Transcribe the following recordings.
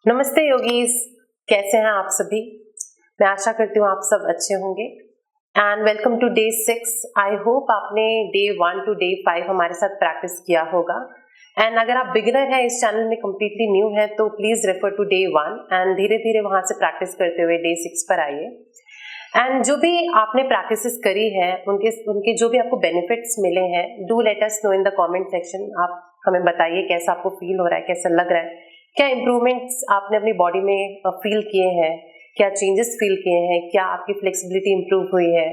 नमस्ते योगीज, कैसे हैं आप सभी। मैं आशा करती हूँ आप सब अच्छे होंगे and welcome to day 6। I hope आपने डे 1 टू डे 5 हमारे साथ प्रैक्टिस किया होगा एंड अगर आप बिगिनर हैं, इस चैनल में कम्प्लीटली न्यू हैं, तो please refer to day 1 and धीरे धीरे वहां से प्रैक्टिस करते हुए डे 6 पर आइए। एंड जो भी आपने प्रैक्टिसेस करी है उनके जो भी आपको बेनिफिट्स मिले हैं, do let us know in the comment section. आप हमें बताइए कैसा आपको फील हो रहा है, कैसा लग रहा है, क्या इम्प्रूवमेंट्स आपने अपनी बॉडी में फील किए हैं, क्या चेंजेस फील किए हैं, क्या आपकी फ्लेक्सिबिलिटी इम्प्रूव हुई है,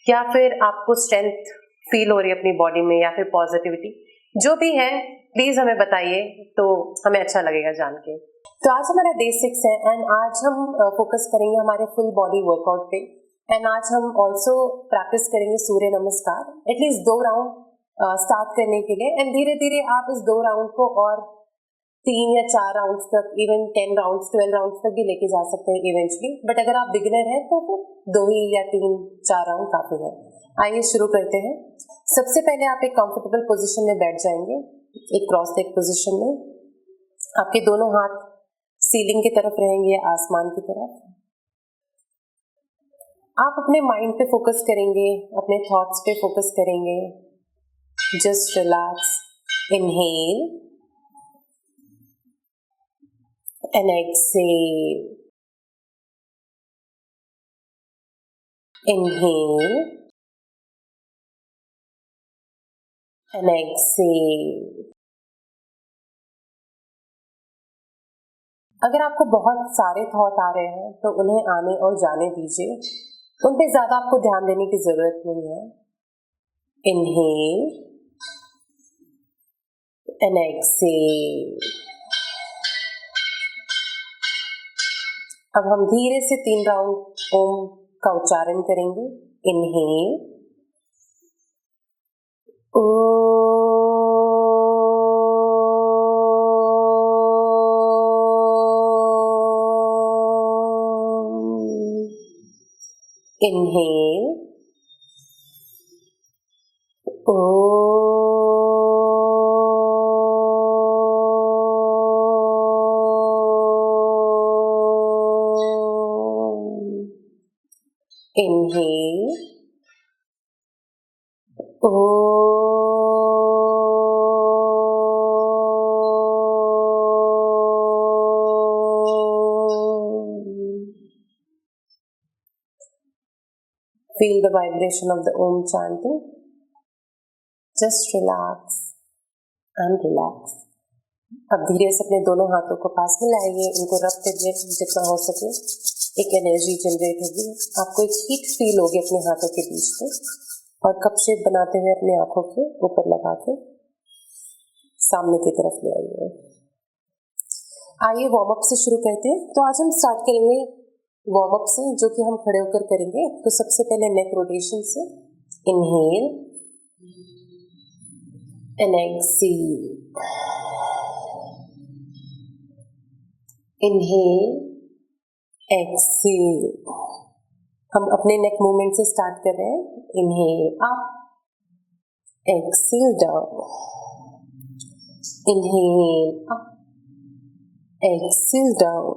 क्या फिर आपको स्ट्रेंथ फील हो रही है अपनी बॉडी में, या फिर पॉजिटिविटी, जो भी है प्लीज हमें बताइए, तो हमें अच्छा लगेगा जान के। तो आज हमारा डे 6 है एंड आज हम फोकस करेंगे हमारे फुल बॉडी वर्कआउट पे एंड आज हम ऑल्सो प्रैक्टिस करेंगे सूर्य नमस्कार एटलीस्ट 2 राउंड स्टार्ट करने के लिए एंड धीरे धीरे आप इस 2 राउंड को और 3 या 4 राउंड्स तक, इवन 10 राउंड्स 12 राउंड्स तक भी लेके जा सकते हैं इवेंचुअली, बट अगर आप बिगिनर हैं तो 2 ही या 3-4 राउंड काफी है। आइए शुरू करते हैं। सबसे पहले आप एक कंफर्टेबल पोजीशन में बैठ जाएंगे, एक क्रॉस लेग पोजीशन में। आपके दोनों हाथ सीलिंग की तरफ रहेंगे या आसमान की तरफ। आप अपने माइंड पे फोकस करेंगे, अपने थॉट्स पे फोकस करेंगे। Just relax, inhale and exhale. Inhale and exhale. अगर आपको बहुत सारे थॉट आ रहे हैं तो उन्हें आने और जाने दीजिए, उन पे ज्यादा आपको ध्यान देने की जरूरत नहीं है। Inhale and exhale. अब हम धीरे से 3 राउंड ओम का उच्चारण करेंगे। Inhale, inhale, inhale, feel the vibration of the Om chanting. Just relax and relax. अब धीरे से अपने दोनों हाथों को पास में लाइए, इनको रब करिए जितना हो सके। एक एनर्जी जनरेट होगी, आपको एक हीट फील होगी अपने हाथों के बीच में, और कप शेप बनाते हुए अपने आंखों के ऊपर लगा के सामने की तरफ ले आइए। आइए वार्म अप से शुरू करते हैं। तो आज हम स्टार्ट करेंगे वार्म अप से, जो कि हम खड़े होकर करेंगे। तो सबसे पहले नेक रोटेशन से। Inhale and exhale, inhale, exhale. हम अपने नेक मूवमेंट से स्टार्ट कर रहे हैं। Inhale up, exhale down, inhale up, exhale down,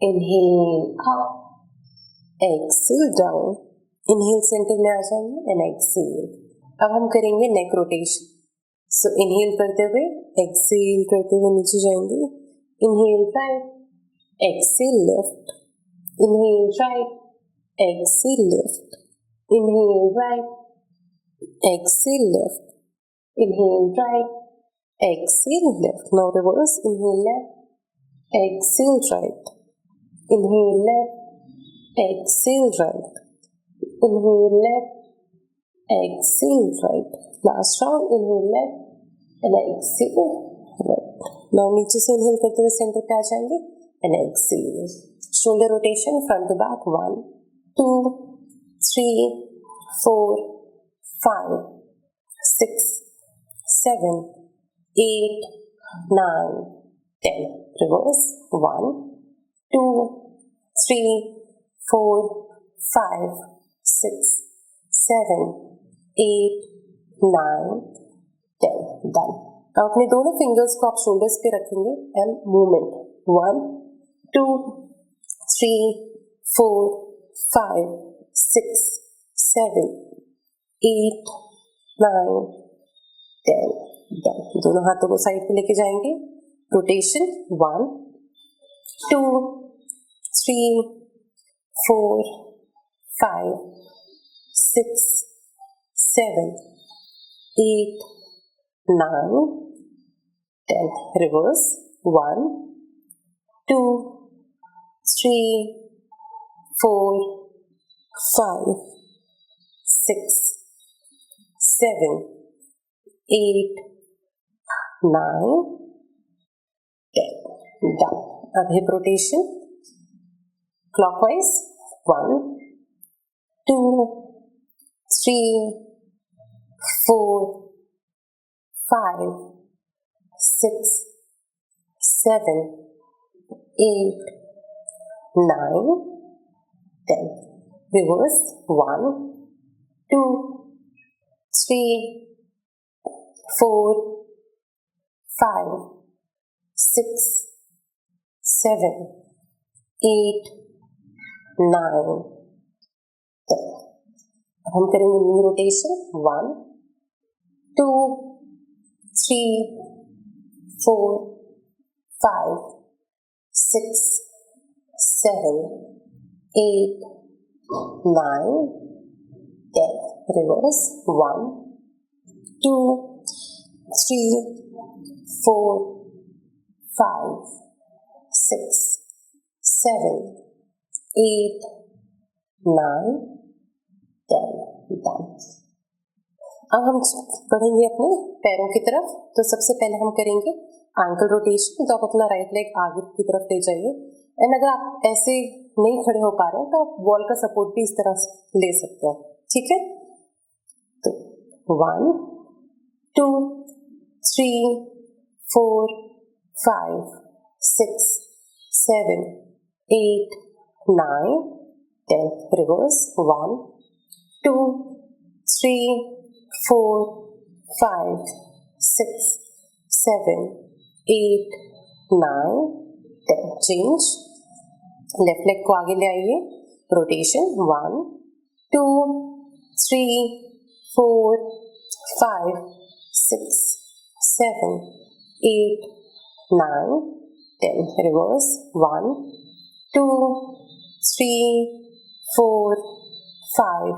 inhale up, exhale down. Inhale centre में आ जाएंगे एंड एक्सहेल। अब हम करेंगे नेक रोटेशन। सो इनहेल करते हुए, एक्सहेल करते हुए नीचे जाएंगे। Inhale right, exhale left, inhale right, exhale left, inhale right, exhale left, inhale right, exhale left. Now reverse, inhale left, exhale right, inhale left, exhale right, inhale left, exhale right. Last round, inhale left and exhale right. Now नीचे से inhale करते हुए centre पे आ जाएंगे and exhale. Shoulder rotation front to back. 1, 2, 3, 4, 5, 6, 7, 8, 9, 10. Reverse. 1, 2, 3, 4, 5, 6, 7, 8, 9, 10. Done. अब अपने दोनों fingers को आप शोल्डर्स पे रखेंगे एंड मूवमेंट 1 2 3 4 5 6 7 8 9 10 डन। दोनों हाथों को साइड पे लेके जाएंगे, रोटेशन 1 2 3 4 5 6 7 8 9 10 reverse 1 2 3 4 5 6 7 8 9 10 done। अब हिप रोटेशन क्लॉकवाइज 1 2 3 4 5 6 7 8 9 10 reverse 1 2 3 4 5 6 7 8 9 10। हम करेंगे नी रोटेशन 1 2 3 4 5 6 7 8 9 10 reverse 1 2 3 4 5 6 7 8 9 10 done। अब हम बढ़ेंगे अपने पैरों की तरफ। तो सबसे पहले हम करेंगे एंकल रोटेशन। तो आप अपना राइट लेग आगे की तरफ ले जाइए एंड अगर आप ऐसे नहीं खड़े हो पा रहे हैं तो आप वॉल का सपोर्ट भी इस तरह से ले सकते हैं, ठीक है। तो 1 2 3 4 5 6 7 8 9 10 reverse 1 2 3 4 5 6 7 8 9 10 चेंज। लेफ्ट लेग को आगे ले आइए, रोटेशन 1 2 3 4 5 6 7 8 9 10 reverse 1 2 3 4 5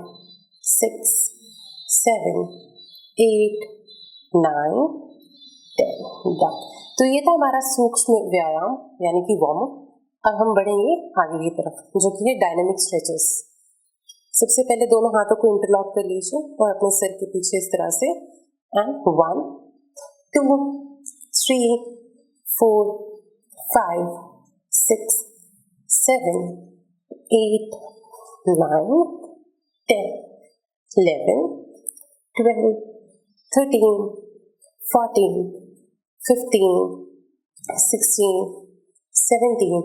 6 7 8 9 10 डन। तो ये था हमारा सूक्ष्म व्यायाम यानी कि वार्म अप। अब हम बढ़ेंगे आगे की तरफ जो कि है डायनामिक स्ट्रेचेस। सबसे पहले दोनों हाथों को इंटरलॉक कर लीजिए और अपने सिर के पीछे इस तरह से एंड 1 2 3 4 5 6 7 8 9 10 11 12 13 14 15 16 17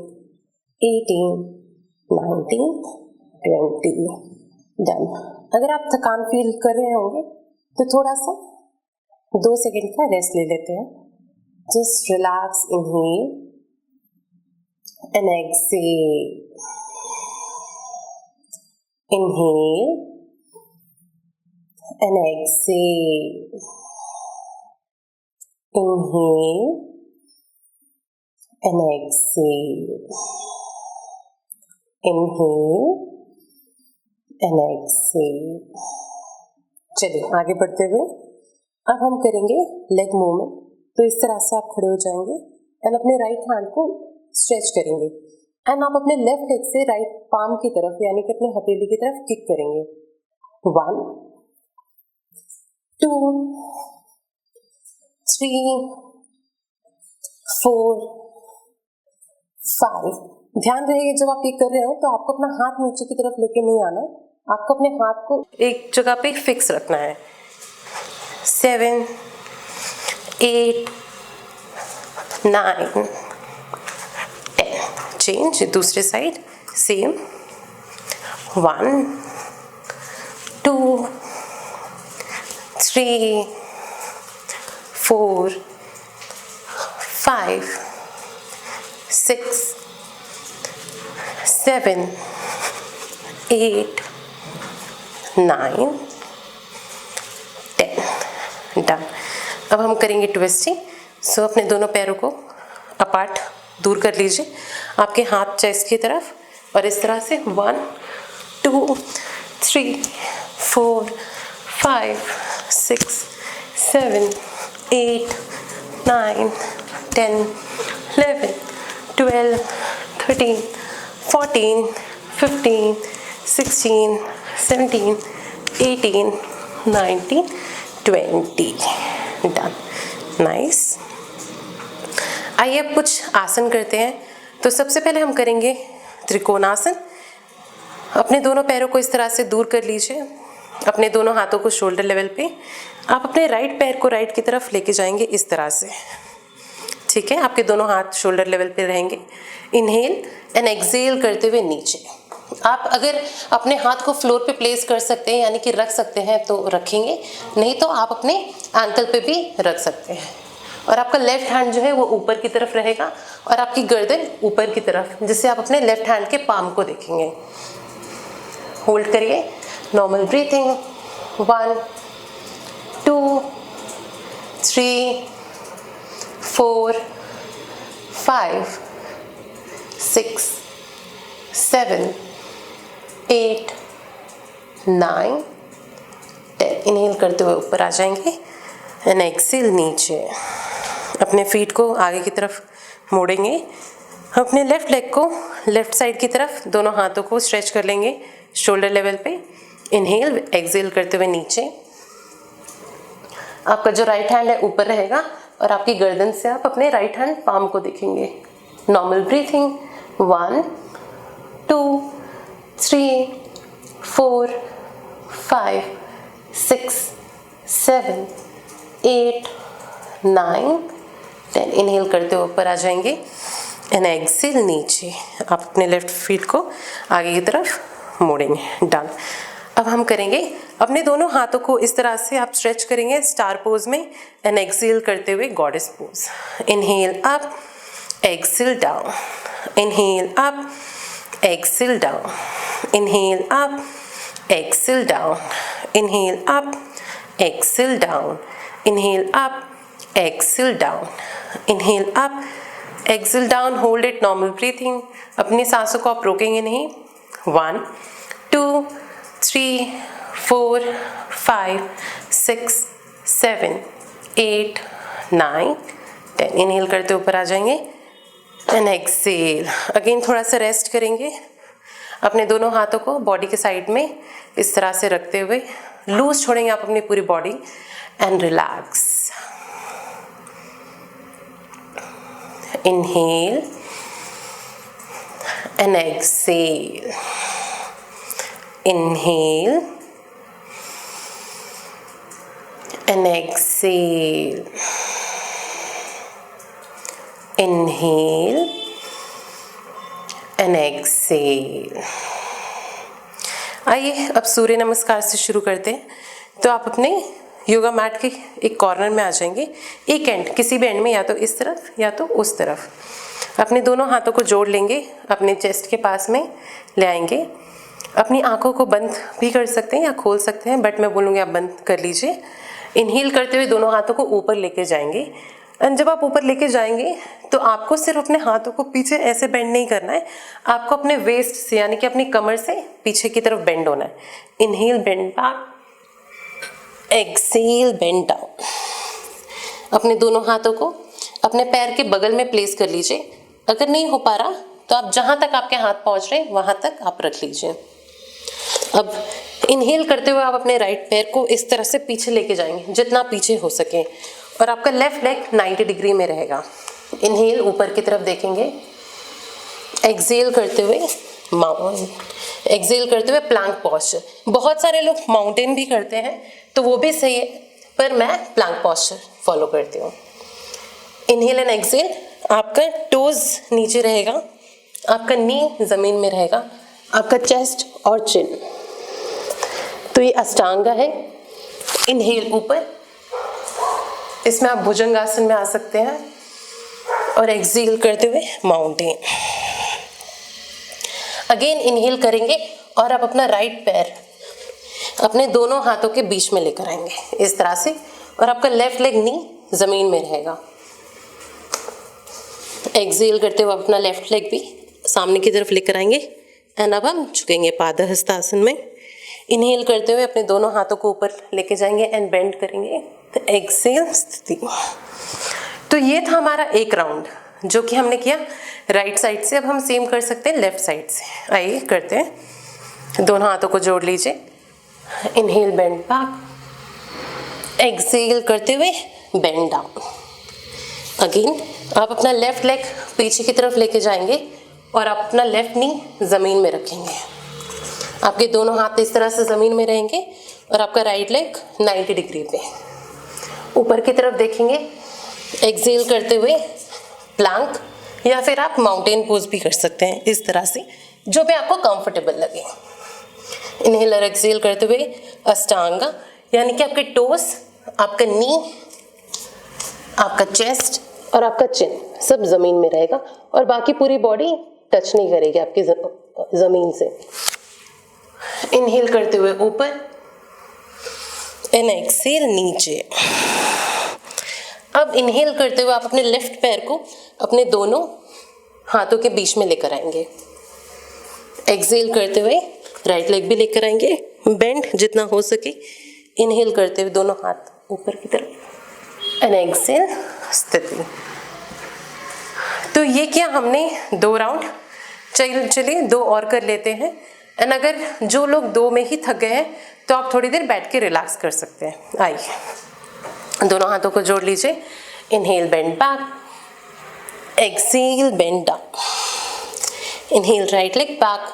18 19 20 डन। अगर आप थकान फील कर रहे होंगे तो थोड़ा सा 2 सेकेंड का रेस्ट ले लेते हैं। Just relax, inhale and exhale, inhale and exhale, inhale and exhale, inhale and exhale। चलिए आगे बढ़ते हुए अब हम करेंगे लेग मूवमेंट। तो इस तरह से आप खड़े हो जाएंगे एंड अपने राइट हैंड को स्ट्रेच करेंगे एंड आप अपने लेफ्ट लेग से राइट पाम की तरफ यानी कि अपने हथेली की तरफ किक करेंगे। 1 2 3 4 5। ध्यान रहे जब आप ये कर रहे हो तो आपको अपना हाथ नीचे की तरफ लेके नहीं आना, आपको अपने हाथ को एक जगह पे फिक्स रखना है। 7 8 9 10 चेंज। दूसरे साइड सेम 1 2 3 4 5 6 7 8 9 10 डन। अब हम करेंगे ट्विस्टिंग। सो अपने दोनों पैरों को अपार्ट दूर कर लीजिए, आपके हाथ चेस्ट की तरफ, और इस तरह से 1 2 3 4 5 6 7 8 9 10 11 12 13 14 15 16 17 18 19 20 डन। नाइस। आइए अब कुछ आसन करते हैं। तो सबसे पहले हम करेंगे त्रिकोणासन। अपने दोनों पैरों को इस तरह से दूर कर लीजिए, अपने दोनों हाथों को शोल्डर लेवल पे। आप अपने राइट पैर को राइट की तरफ लेके जाएंगे इस तरह से, ठीक है। आपके दोनों हाथ शोल्डर लेवल पे रहेंगे। इनहेल एंड एक्सहेल करते हुए नीचे। आप अगर अपने हाथ को फ्लोर पे प्लेस कर सकते हैं, यानी कि रख सकते हैं तो रखेंगे, नहीं तो आप अपने एंकल पे भी रख सकते हैं। और आपका लेफ्ट हैंड जो है वो ऊपर की तरफ रहेगा और आपकी गर्दन ऊपर की तरफ, जिससे आप अपने लेफ्ट हैंड के पाम को देखेंगे। होल्ड करिए, नॉर्मल ब्रीथिंग। 1 2 3 4 5 6 7 8 9 10। इनहेल करते हुए ऊपर आ जाएंगे एंड एक्सहेल नीचे। अपने फीट को आगे की तरफ मोड़ेंगे, अपने लेफ्ट लेग को लेफ्ट साइड की तरफ, दोनों हाथों को स्ट्रेच कर लेंगे शोल्डर लेवल पे। इनहेल एक्सहेल करते हुए नीचे। आपका जो राइट हैंड है ऊपर रहेगा और आपकी गर्दन से आप अपने राइट हैंड पाम को देखेंगे। Normal breathing. 1 2 3 4 5 6 7 8 9 10। इनहेल करते हुए ऊपर आ जाएंगे एंड एक्सहेल नीचे। आप अपने लेफ्ट फीट को आगे की तरफ मोड़ेंगे। डन। अब हम करेंगे अपने दोनों हाथों को इस तरह से आप स्ट्रेच करेंगे स्टार पोज में एंड एक्सहेल करते हुए goddess pose. Inhale up, exhale down, inhale up, exhale down, inhale up, exhale down, inhale up, exhale down, inhale up, exhale down, inhale up, exhale down. Hold it, normal breathing. अपनी सांसों को आप रोकेंगे नहीं। 1 2 3 4 5 6 7 8 9 10। Inhale करते ऊपर आ जाएंगे and exhale. Again थोड़ा सा रेस्ट करेंगे। अपने दोनों हाथों को बॉडी के साइड में इस तरह से रखते हुए लूज छोड़ेंगे आप अपनी पूरी body and relax. Inhale and exhale, inhale and exhale, inhale and exhale। आइए अब सूर्य नमस्कार से शुरू करते हैं। तो आप अपने योगा मैट के एक कॉर्नर में आ जाएंगे, एक एंड, किसी भी एंड में, या तो इस तरफ या तो उस तरफ। अपने दोनों हाथों को जोड़ लेंगे, अपने चेस्ट के पास में ले आएंगे। अपनी आंखों को बंद भी कर सकते हैं या खोल सकते हैं, बट मैं बोलूँगी आप बंद कर लीजिए। इनहेल करते हुए दोनों हाथों को ऊपर लेके जाएंगे एंड जब आप ऊपर लेके जाएंगे तो आपको सिर्फ अपने हाथों को पीछे ऐसे बेंड नहीं करना है, आपको अपने वेस्ट से यानी कि अपनी कमर से पीछे की तरफ बेंड होना है। Inhale bend back, exhale bend down. अपने दोनों हाथों को अपने पैर के बगल में प्लेस कर लीजिए। अगर नहीं हो पा रहा तो आप जहाँ तक आपके हाथ पहुँच रहे हैं वहाँ तक आप रख लीजिए। अब इनहेल करते हुए आप अपने राइट पैर को इस तरह से पीछे लेके जाएंगे जितना पीछे हो सके, और आपका लेफ्ट लेग 90 डिग्री में रहेगा। इनहेल ऊपर की तरफ देखेंगे, एक्सहेल करते हुए एक्सहेल करते हुए प्लैंक पोस्चर। बहुत सारे लोग माउंटेन भी करते हैं तो वो भी सही है, पर मैं प्लैंक पोस्चर फॉलो करती हूँ। Inhale and exhale. आपका टोज नीचे रहेगा, आपका नी जमीन में रहेगा, आपका चेस्ट और चिन। तो ये अष्टांगा है। इनहेल ऊपर, इसमें आप भुजंगासन में आ सकते हैं। और एक्सहेल करते हुए माउंटेन। अगेन इनहेल करेंगे और आप अपना राइट पैर अपने दोनों हाथों के बीच में लेकर आएंगे इस तरह से, और आपका लेफ्ट लेग नी जमीन में रहेगा। एक्सहेल करते हुए अपना लेफ्ट लेग भी सामने की तरफ लेकर आएंगे एंड अब हम झुकेंगे पादहस्तासन में। इनहेल करते हुए अपने दोनों हाथों को ऊपर लेके जाएंगे एंड बेंड करेंगे, तो एक्सहेल स्थिति। तो ये था हमारा एक राउंड जो कि हमने किया राइट साइड से। अब हम सेम कर सकते हैं लेफ्ट साइड से। आइए करते हैं। दोनों हाथों को जोड़ लीजिए, इनहेल बेंड बैक, एक्सहेल करते हुए बेंड डाउन। अगेन आप अपना लेफ्ट लेग पीछे की तरफ लेके जाएंगे और आप अपना लेफ्ट नी जमीन में रखेंगे। आपके दोनों हाथ इस तरह से जमीन में रहेंगे और आपका राइट लेग 90 डिग्री पे ऊपर की तरफ देखेंगे। एक्सहेल करते हुए प्लैंक या फिर आप माउंटेन पोज भी कर सकते हैं इस तरह से, जो भी आपको कंफर्टेबल लगे। इनहेल और एक्सहेल करते हुए अष्टांगा, यानी कि आपके टोस, आपका नी, आपका चेस्ट और आपका चिन सब जमीन में रहेगा और बाकी पूरी बॉडी टच नहीं करेगी आपकी जमीन से। इनहेल करते हुए ऊपर एंड एक्सहेल नीचे। अब इनहेल करते हुए आप अपने लेफ्ट पैर को अपने दोनों हाथों के बीच में लेकर आएंगे। एक्सहेल करते हुए राइट लेग भी लेकर आएंगे, बेंड जितना हो सके। इनहेल करते हुए दोनों हाथ ऊपर की तरफ एंड एक्सहेल स्थिति। तो ये किया हमने 2 राउंड। चलिए 2 और कर लेते हैं। एंड अगर जो लोग 2 में ही थक गए हैं तो आप थोड़ी देर बैठ के रिलैक्स कर सकते हैं। आइए, दोनों हाथों को जोड़ लीजिए, inhale bend back, exhale bend down. Inhale right leg back,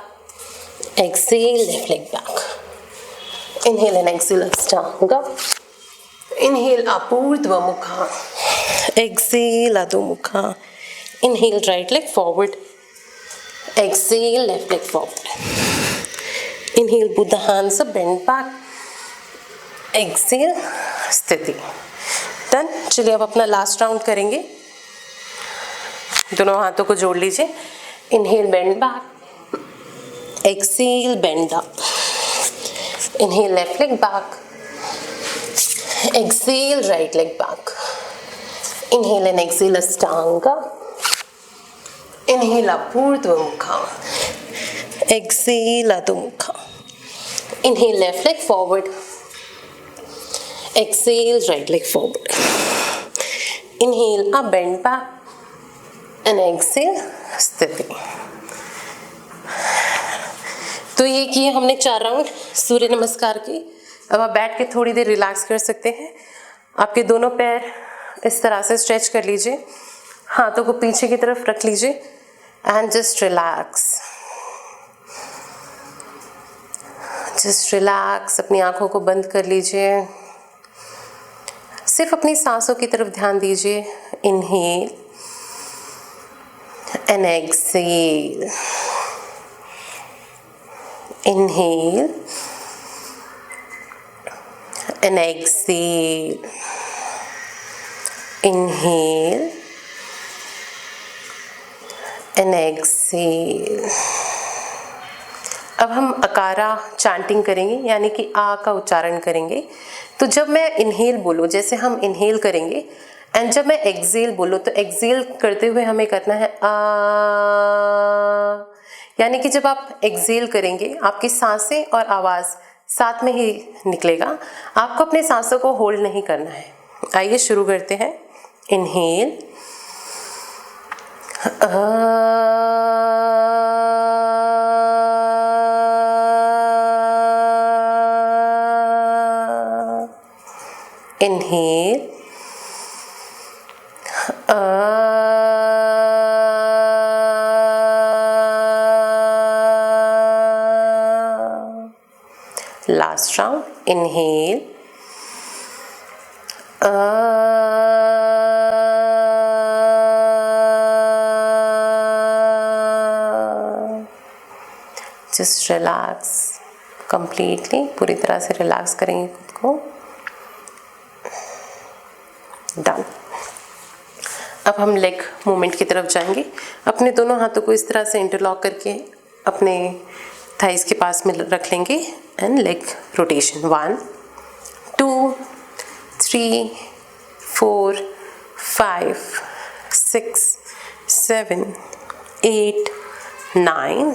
exhale left leg back. Inhale and exhale ashtanga. Inhale urdhva mukha, exhale adho mukha. Inhale right leg forward, exhale left leg forward. Inhale put the hands up, bend back, exhale स्थिति। Done. चलिए अब अपना last round करेंगे। दोनों हाथों को जोड़ लीजिए, inhale bend back, exhale bend up. Inhale left leg back, exhale right leg back. Inhale and exhale ashtanga. Inhale urdhva mukha, exhale adho mukha. Inhale left leg forward, exhale right leg forward. Inhale up bend back and exhale स्थिति। तो ये किए हमने 4 round सूर्य नमस्कार की। अब आप बैठ के थोड़ी देर रिलैक्स कर सकते हैं। आपके दोनों पैर इस तरह से स्ट्रेच कर लीजिए, हाथों को पीछे की तरफ रख लीजिए एंड जस्ट रिलैक्स। अपनी आंखों को बंद कर लीजिए, सिर्फ अपनी सांसों की तरफ ध्यान दीजिए। Inhale and exhale, inhale and exhale, inhale and exhale. अब हम अकारा चैंटिंग करेंगे, यानी कि आ का उच्चारण करेंगे। तो जब मैं इनहेल बोलूँ, जैसे हम इनहेल करेंगे एंड जब मैं एक्सहेल बोलूँ, तो एक्सहेल करते हुए हमें करना है आ, यानी कि जब आप एक्सहेल करेंगे आपकी सांसें और आवाज़ साथ में ही निकलेगा। आपको अपने सांसों को होल्ड नहीं करना है। आइए शुरू करते हैं। Inhale, inhale, last round. Inhale, just relax completely, पूरी तरह से रिलैक्स करेंगे खुद को। डन। अब हम लेग मूवमेंट की तरफ जाएंगे। अपने दोनों हाथों को इस तरह से इंटरलॉक करके अपने थाइस के पास में रख लेंगे and leg rotation 1 2 3 4 5 6 7 8 9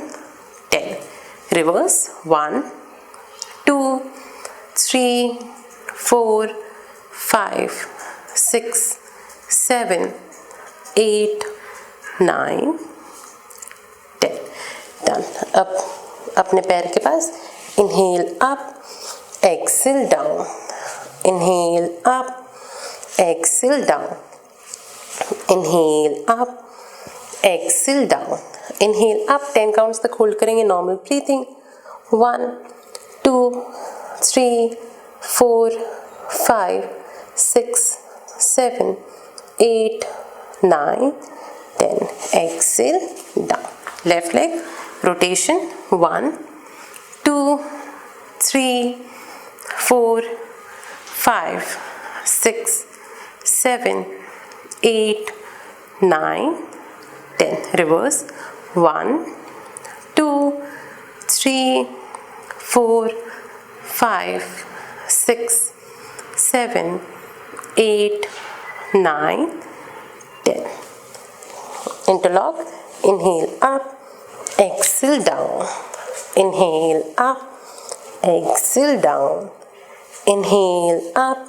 10 reverse 1 2 3 4 5 6 7 8 9 10 done. अब अपने पैर के पास inhale up exhale down, inhale up exhale down, inhale up exhale down, inhale up 10 counts तक होल्ड करेंगे। Normal breathing 1 2 3 4 5 6 7 8 9 10 exhale down. Left leg rotation 1 2 3 4 5 6 7 8 9 10 reverse 1 2 3 4 5 6 7 8 9 10 interlock, inhale up exhale down, inhale up exhale down, inhale up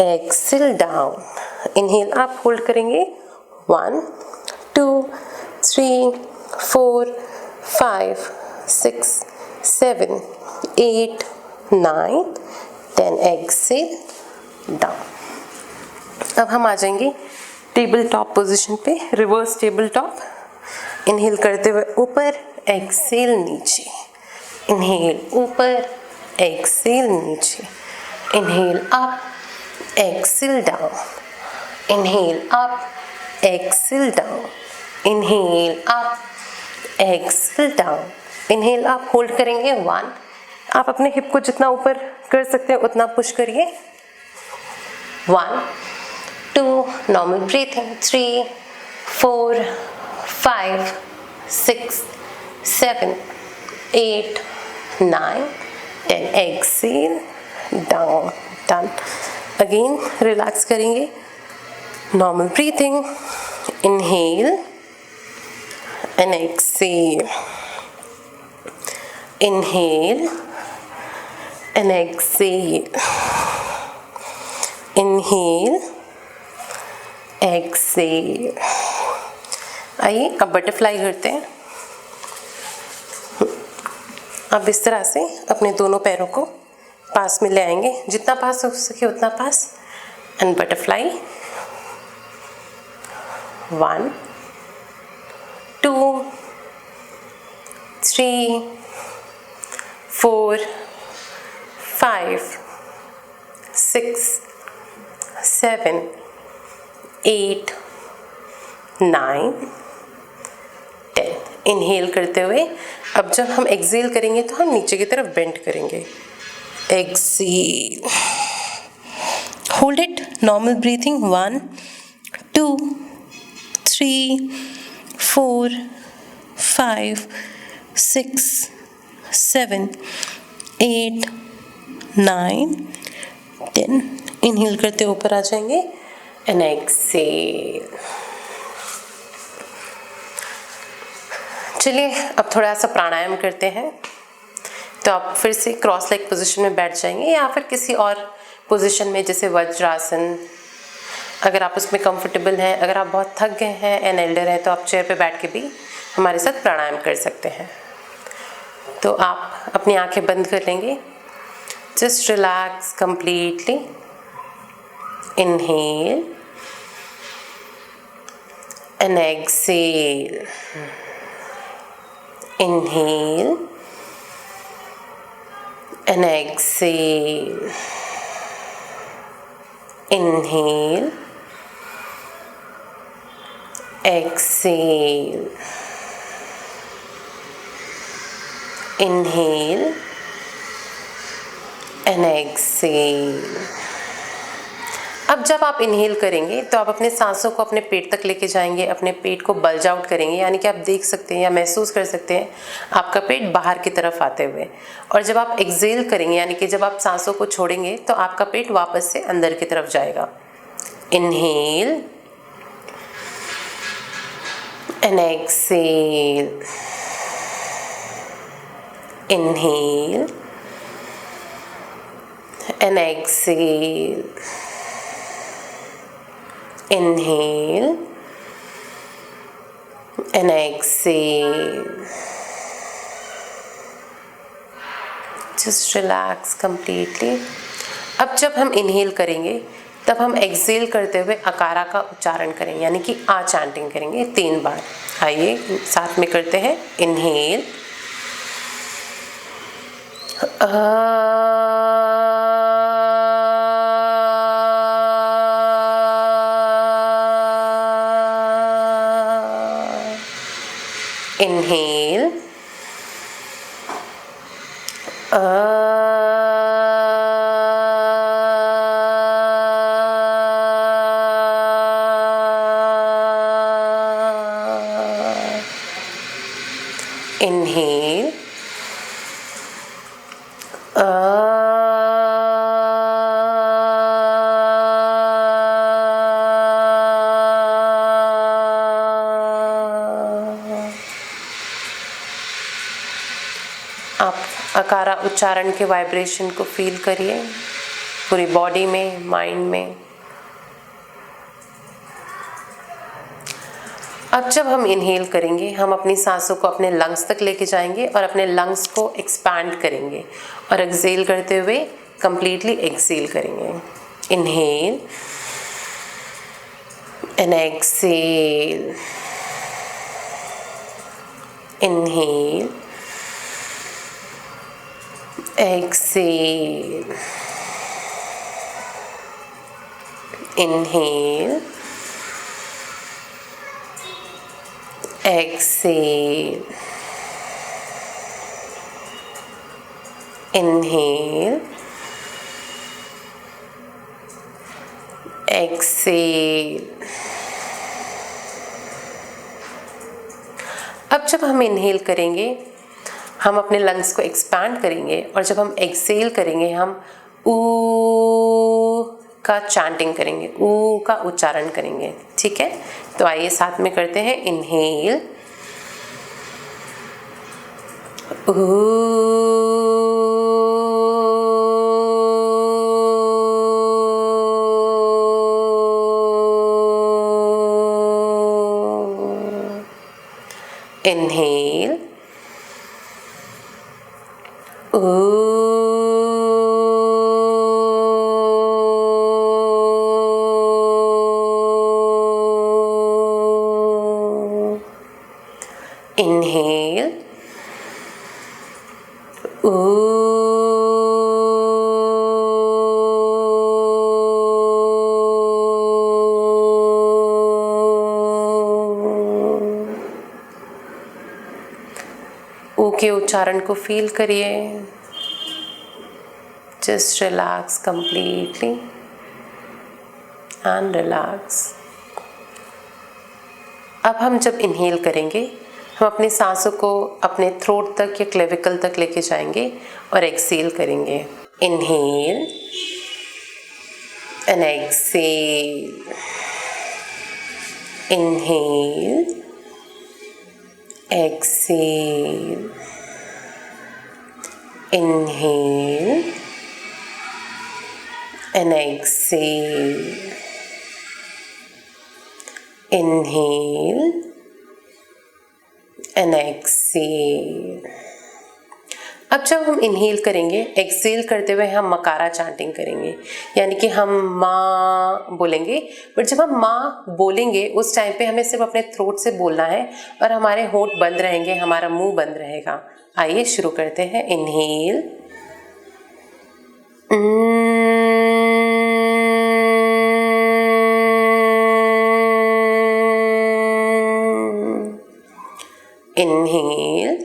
exhale down, inhale up hold करेंगे 1 2 3 4 5 6 7 8 9 10 exhale down। अब हम आ जाएंगे table top position पे, reverse table top. Inhale करते हुए ऊपर Excel नीचे, inhale ऊपर एक्सेल नीचे, inhale up exhale down, inhale up exhale down, inhale up exhale down, inhale up hold करेंगे 1। आप अपने हिप को जितना ऊपर कर सकते हैं उतना पुश करिए। 1 2 normal breathing 3 4 5 6 7 8 9 10 exhale down done. Again relax करेंगे। Normal breathing inhale and exhale, inhale and exhale, inhale exhale. आइए अब बटरफ्लाई करते हैं। अब इस तरह से अपने दोनों पैरों को पास में ले आएंगे, जितना पास हो सके उतना पास, एंड बटरफ्लाई 1 2 3 4 5 6 7 8 9 10। इनहेल करते हुए अब जब हम एक्सेल करेंगे तो हम नीचे की तरफ बेंड करेंगे। Exhale, hold it, normal breathing 1 2 3 4 5 6 7 8 9 10। Inhale करते ऊपर आ जाएंगे एंड एक्सेल। चलिए अब थोड़ा सा प्राणायाम करते हैं। तो आप फिर से क्रॉस लेग पोजीशन में बैठ जाएंगे या फिर किसी और पोजीशन में, जैसे वज्रासन, अगर आप उसमें कंफर्टेबल हैं। अगर आप बहुत थक गए हैं एंड एल्डर हैं तो आप चेयर पे बैठ के भी हमारे साथ प्राणायाम कर सकते हैं। तो आप अपनी आंखें बंद कर लेंगे। Just relax completely. Inhale and exhale, inhale and exhale, inhale, exhale, inhale and exhale। अब अब जब आप इनहेल करेंगे तो आप अपने सांसों को अपने पेट तक लेके जाएंगे, अपने पेट को बल्ज आउट करेंगे, यानी कि आप देख सकते हैं या महसूस कर सकते हैं आपका पेट बाहर की तरफ आते हुए। और जब आप एक्सेल करेंगे, यानी कि जब आप सांसों को छोड़ेंगे, तो आपका पेट वापस से अंदर की तरफ जाएगा। Inhale and exhale, inhale and exhale, inhale and exhale. Just relax completely. अब जब हम इनहेल करेंगे तब हम एक्सेल करते हुए अकारा का उच्चारण करेंगे, यानी कि आ चैंटिंग करेंगे 3 बार। आइए साथ में करते हैं। इनहेल inhale inhale आप अकारा उच्चारण के वाइब्रेशन को फील करिए पूरी बॉडी में, माइंड में। अब जब हम इनहेल करेंगे, हम अपनी सांसों को अपने लंग्स तक लेके जाएंगे और अपने लंग्स को एक्सपैंड करेंगे, और एक्सेल करते हुए कंप्लीटली एक्सेल करेंगे। Inhale and exhale, inhale exhale, inhale, exhale, inhale, exhale। अब जब हम इनहेल करेंगे हम अपने लंग्स को एक्सपैंड करेंगे, और जब हम एक्सेल करेंगे हम ऊ का चैंटिंग करेंगे, ऊ का उच्चारण करेंगे। ठीक है, तो आइए साथ में करते हैं। इनहेल इनहेल inhale ओ के उच्चारण को फील करिए। Just relax completely and relax. अब हम जब इनहेल करेंगे हम अपनी सांसों को अपने थ्रोट तक या क्लेविकल तक लेके जाएंगे और एक्सेल करेंगे। Inhale and exhale, inhale exhale, inhale and exhale, inhale and exhale। अब जब हम इनहेल करेंगे, एक्सेल करते हुए हम मकारा चैंटिंग करेंगे, यानी कि हम माँ बोलेंगे। बट जब हम माँ बोलेंगे उस टाइम पे हमें सिर्फ अपने थ्रोट से बोलना है और हमारे होंठ बंद रहेंगे, हमारा मुंह बंद रहेगा। आइए शुरू करते हैं। इनहेल इनहेल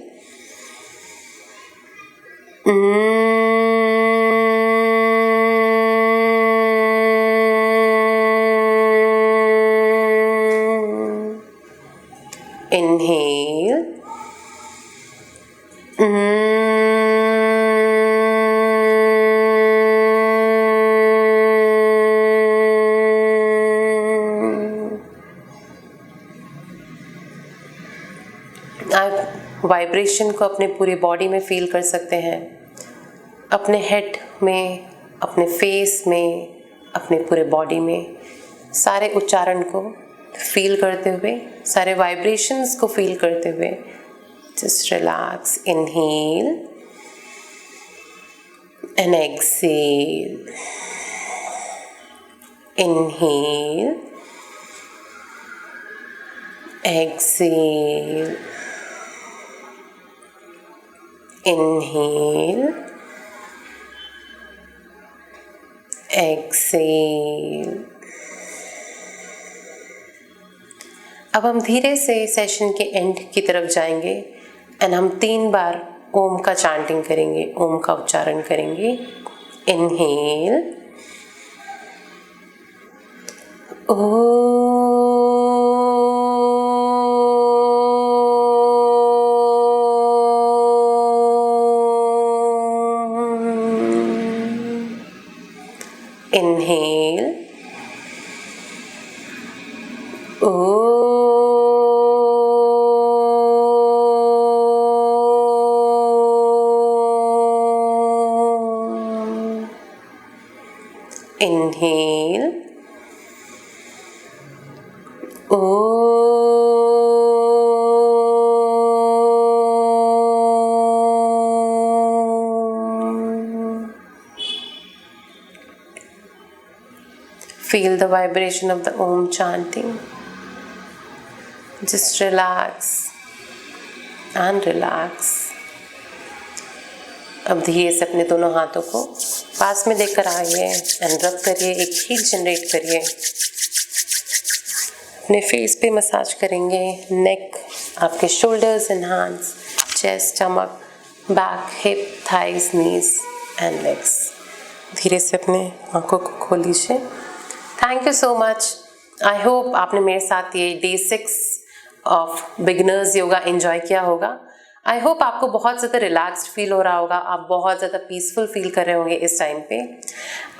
आप वाइब्रेशन को अपने पूरे बॉडी में फील कर सकते हैं, अपने हेड में, अपने फेस में, अपने पूरे बॉडी में, सारे उच्चारण को फील करते हुए, सारे वाइब्रेशंस को फील करते हुए just relax. Inhale and exhale. Inhale, exhale. Inhale, exhale. अब हम धीरे से सेशन के एंड की तरफ जाएंगे एंड हम 3 बार ओम का चांटिंग करेंगे, ओम का उच्चारण करेंगे. Inhale, Om. Inhale, inhale, Feel the vibration of the Om chanting. Just relax and relax. अब धीरे से अपने दोनों हाथों को पास में लेकर आइए एंड रब करिए, एक हीट जनरेट करिए. अपने फेस पे मसाज करेंगे, नेक, आपके shoulders and hands, chest, stomach, back, hip, thighs, knees and legs. धीरे से अपने आंखों को खोल लीजिए. Thank you so much. I hope आपने मेरे साथ ये day 6 of beginners yoga enjoy किया होगा. आई होप आपको बहुत ज़्यादा रिलैक्स्ड फील हो रहा होगा, आप बहुत ज़्यादा पीसफुल फील कर रहे होंगे इस टाइम पे.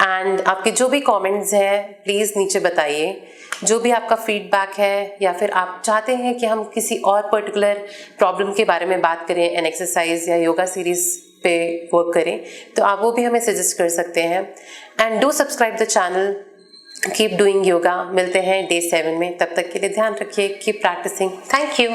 एंड आपके जो भी कमेंट्स हैं प्लीज़ नीचे बताइए. जो भी आपका फीडबैक है या फिर आप चाहते हैं कि हम किसी और पर्टिकुलर प्रॉब्लम के बारे में बात करें, एन एक्सरसाइज या योगा सीरीज़ पे वर्क करें, तो आप वो भी हमें सजेस्ट कर सकते हैं. And do subscribe the channel. Keep doing yoga. मिलते हैं डे 7 में. तब तक के लिए ध्यान रखिए. Keep practicing. Thank you.